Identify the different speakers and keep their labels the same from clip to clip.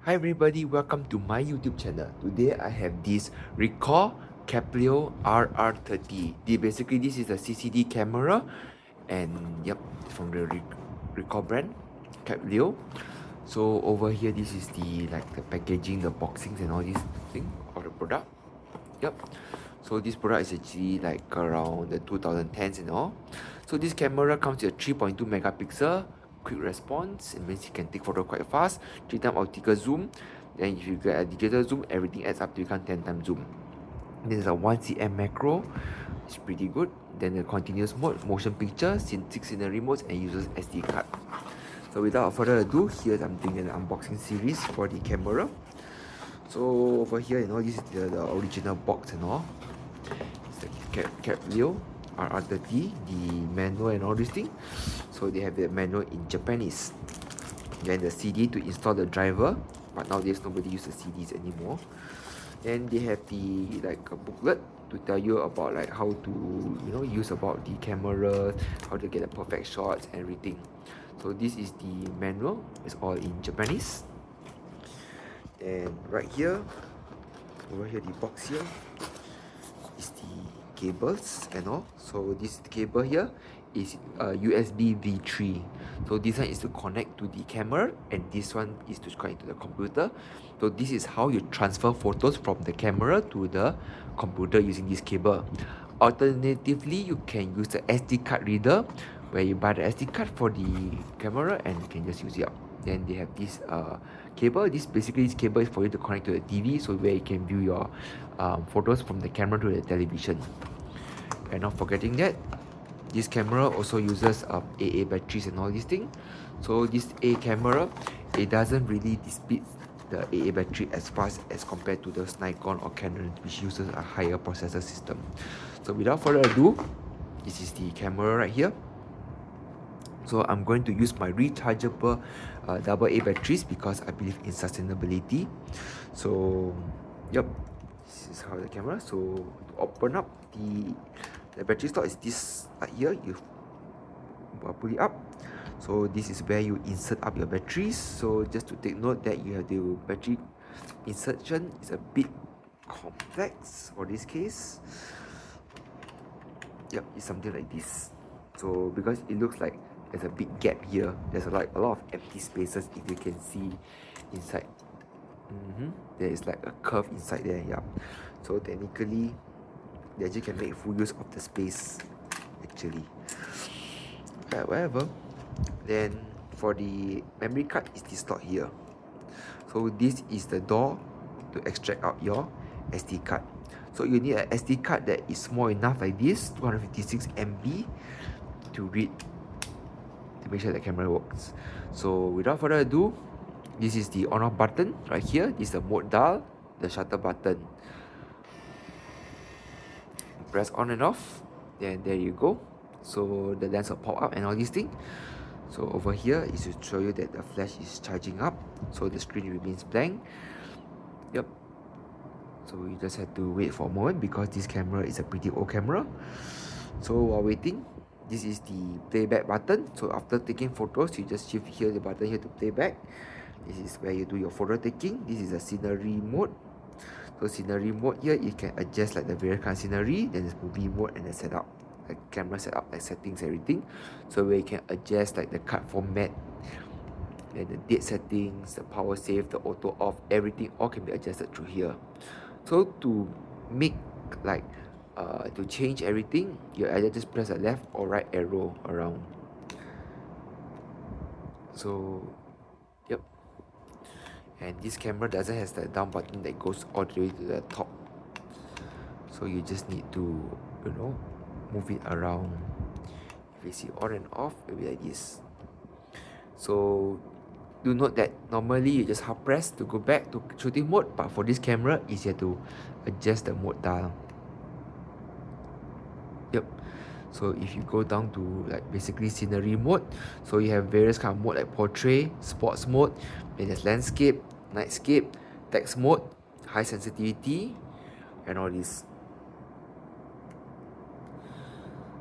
Speaker 1: Hi everybody, welcome to my YouTube channel. Today I have this Ricoh Caplio RR30. Basically this is a CCD camera and yep, from the Ricoh brand, Caplio. So over here this is the packaging, the boxings and all these thing of the product. Yep. So this product is actually like around the 2010s and all. So this camera comes with a 3.2 megapixel quick response. It means you can take photo quite fast. 3x optical zoom. Then if you get a digital zoom, everything adds up to become 10x zoom. This is a 1cm macro. It's pretty good. Then the continuous mode, motion picture, 6 scenery modes, and uses SD card. So without further ado, here I'm doing an unboxing series for the camera. So over here, this is the original box and all. It's the Caplio RR30, the manual and all this thing. So they have the manual in Japanese. Then the CD to install the driver, but nowadays nobody uses CDs anymore. Then they have the a booklet to tell you about how to use about the camera, how to get the perfect shots, everything. So this is the manual. It's all in Japanese. And right here, over here, the box here is the cables and all. So this cable here is USB V3. So this one is to connect to the camera, and this one is to connect to the computer. So this is how you transfer photos from the camera to the computer using this cable. Alternatively, you can use the SD card reader, where you buy the SD card for the camera and you can just use it up. Then they have this cable. This cable is for you to connect to the TV, so where you can view your photos from the camera to the television. And not forgetting that, this camera also uses AA batteries and all these things. So this A camera, it doesn't really dissipate the AA battery as fast as compared to those Nikon or Canon, which uses a higher processor system. So without further ado, this is the camera right here. So I'm going to use my rechargeable AA batteries because I believe in sustainability. So yep, this is how the camera. So to open up the battery slot is this right here. You put it up. So this is where you insert up your batteries. So just to take note that you have the battery insertion is a bit complex for this case. Yep, it's something like this. So because it looks like there's a big gap here, there's a lot of empty spaces if you can see inside. There is like a curve inside there. Yeah, so technically they actually can make full use of the space actually. Okay, whatever. Then for the memory card is this slot here. So this is the door to extract out your SD card. So you need an SD card that is small enough like this, 256 MB, to read, to make sure the camera works. So without further ado, this is the on off button right here. This is the mode dial, the shutter button. Press on and off, then there you go. So the lens will pop up and all these things. So over here is to show you that the flash is charging up, so the screen remains blank. Yep. So you just have to wait for a moment because this camera is a pretty old camera. So while waiting, this is the playback button. So after taking photos, you just shift here the button here to playback. This is where you do your photo taking. This is a scenery mode. So scenery mode here, you can adjust like the various kind of scenery. Then there's movie mode and the setup, like camera setup, like settings, everything. So where you can adjust like the card format, then the date settings, the power save, the auto off, everything all can be adjusted through here. So to make to change everything, you either just press the left or right arrow around. So yep. And this camera doesn't have the down button that goes all the way to the top. So you just need to move it around. If you see on and off, it will be like this. So do note that normally you just hard press to go back to shooting mode, but for this camera, it's easier to adjust the mode dial. Yep. So if you go down to basically scenery mode, so you have various kind of mode like portrait, sports mode, then there's landscape, nightscape, text mode, high sensitivity, and all this.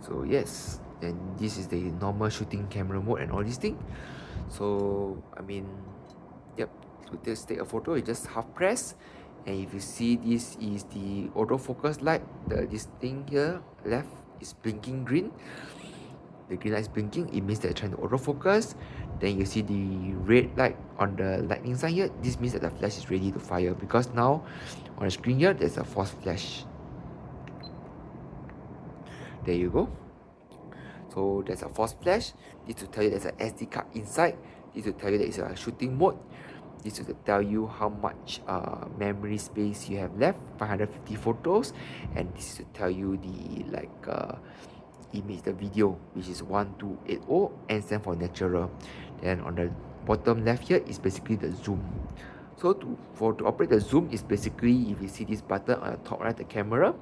Speaker 1: So yes, and this is the normal shooting camera mode and all these things. So I mean, yep, To just take a photo, you just half press, and if you see, this is the autofocus light. This thing here left is blinking green. The green light is blinking, it means that you're trying to autofocus. Then you see the red light on the lightning sign here. This means that the flash is ready to fire, because now on the screen here there's a force flash. There you go. So there's a force flash. This to tell you there's an SD card inside. This to tell you that it's a shooting mode. This is to tell you how much memory space you have left, 550 photos, and this is to tell you the image, the video, which is 1280, and stand for natural. Then on the bottom left here is basically the zoom. So to operate the zoom is basically, if you see this button on the top right, the camera.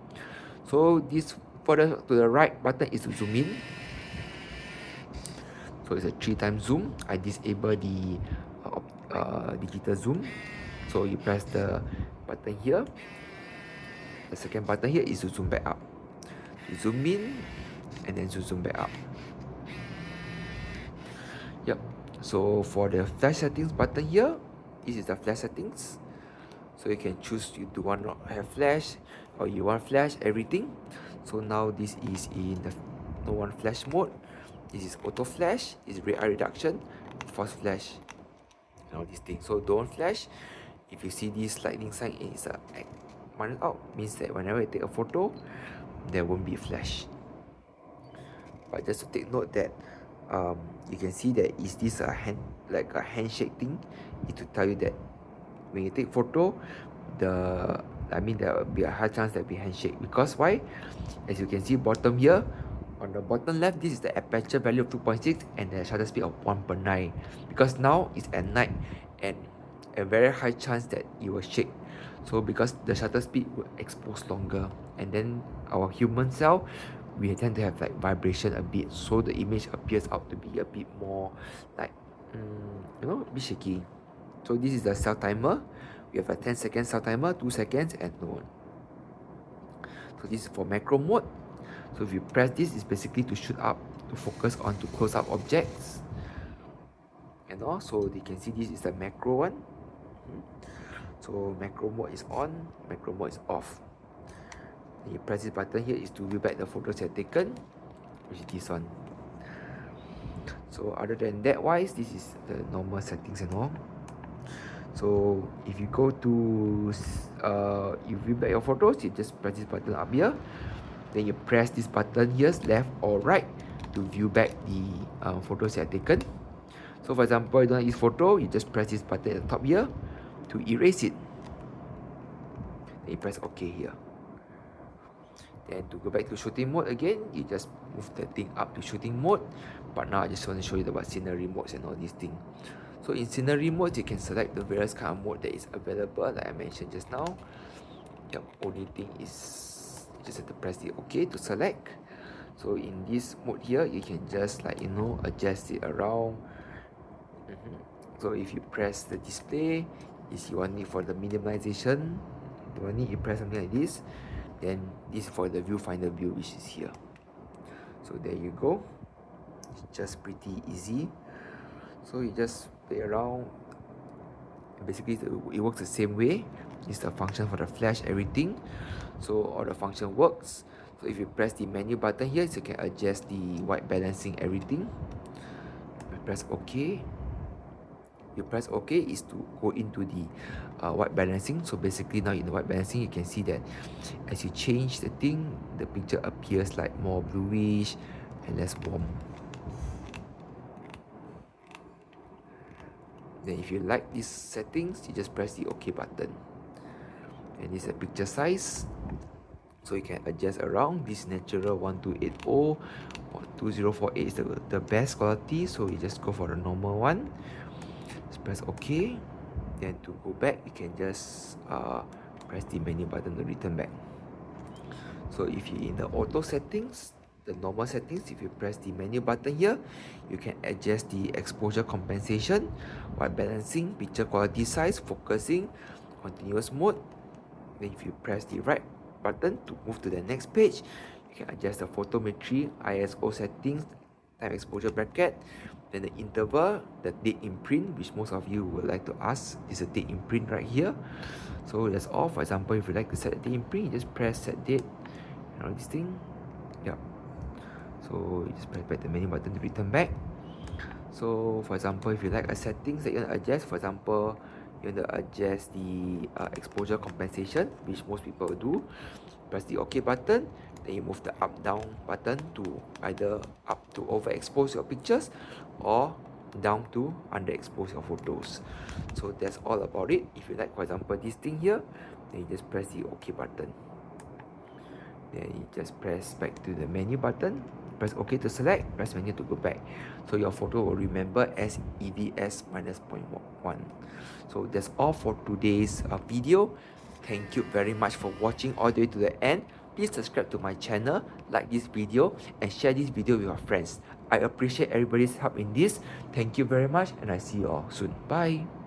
Speaker 1: So this further to the right button is to zoom in. So it's a 3x zoom. I disable the digital zoom. So you press the button here. The second button here is to zoom back up. You zoom in and then zoom back up. Yep. So for the flash settings button here, this is the flash settings. So you can choose you do want not have flash, or you want flash everything. So now this is in the no one flash mode. This is auto flash, this is red eye reduction, force flash, and all these things. So don't flash. If you see this lightning sign is minus out, means that whenever you take a photo, there won't be flash. But just to take note that you can see that is this a handshake thing. It to tell you that when you take photo, there will be a high chance that will be handshake. Because why? As you can see bottom here, on the bottom left, this is the aperture value of 2.6 and the shutter speed of 1/9. Because now it's at night and a very high chance that it will shake. So because the shutter speed will expose longer, and then our human cell, we tend to have like vibration a bit, so the image appears out to be a bit more like a bit shaky. So this is the cell timer. We have a 10-second cell timer, 2 seconds, and no one. So this is for macro mode. So if you press this, it's basically to shoot up, to focus on to close up objects. And also you can see this is the macro one. So macro mode is on, macro mode is off. And you press this button here is to view back the photos you have taken, which is this one. So other than that wise, this is the normal settings and all. So if you go to you view back your photos, you just press this button up here. Then you press this button here, left or right, to view back the photos you have taken. So for example, you don't like this photo, you just press this button at the top here to erase it. Then you press OK here. Then to go back to shooting mode again, you just move the thing up to shooting mode. But now I just want to show you about scenery modes and all these things. So in scenery mode, you can select the various kind of mode that is available, like I mentioned just now. The only thing is you just have to press the OK to select. So in this mode here, you can just adjust it around. So if you press the display, if you want it for the minimalization, you press something like this. Then this is for the viewfinder view, which is here. So there you go. It's just pretty easy. So you just play around. Basically, it works the same way. It's the function for the flash, everything. So all the function works. So if you press the menu button here, you can adjust the white balancing, everything. You press OK. You press OK is to go into the white balancing. So basically now in the white balancing, you can see that as you change the thing, the picture appears like more bluish and less warm. Then if you like these settings, you just press the OK button. And this is a picture size. So you can adjust around. This natural 1280 or 2048 is the best quality. So you just go for the normal one. Just press OK. Then to go back, you can just press the menu button to return back. So if you're in the auto settings, the normal settings, if you press the menu button here, you can adjust the exposure compensation, white balancing, picture quality size, focusing, continuous mode. Then if you press the right button to move to the next page, you can adjust the photometry, ISO settings, time exposure bracket, then the interval, the date imprint, which most of you would like to ask, is a date imprint right here. So that's all. For example, if you like to set a date imprint, you just press set date, this thing. Yeah. So you just press back the menu button to return back. So for example, if you like a settings that you want to adjust, for example, you want to adjust the exposure compensation, which most people do, press the OK button, then you move the up down button to either up to overexpose your pictures or down to underexpose your photos. So that's all about it. If you like, for example, this thing here, then you just press the OK button. Then you just press back to the menu button, press OK to select, press menu to go back. So your photo will remember as EVS minus 0.1. So that's all for today's video. Thank you very much for watching all the way to the end. Please subscribe to my channel, like this video, and share this video with your friends. I appreciate everybody's help in this. Thank you very much, and I see you all soon. Bye.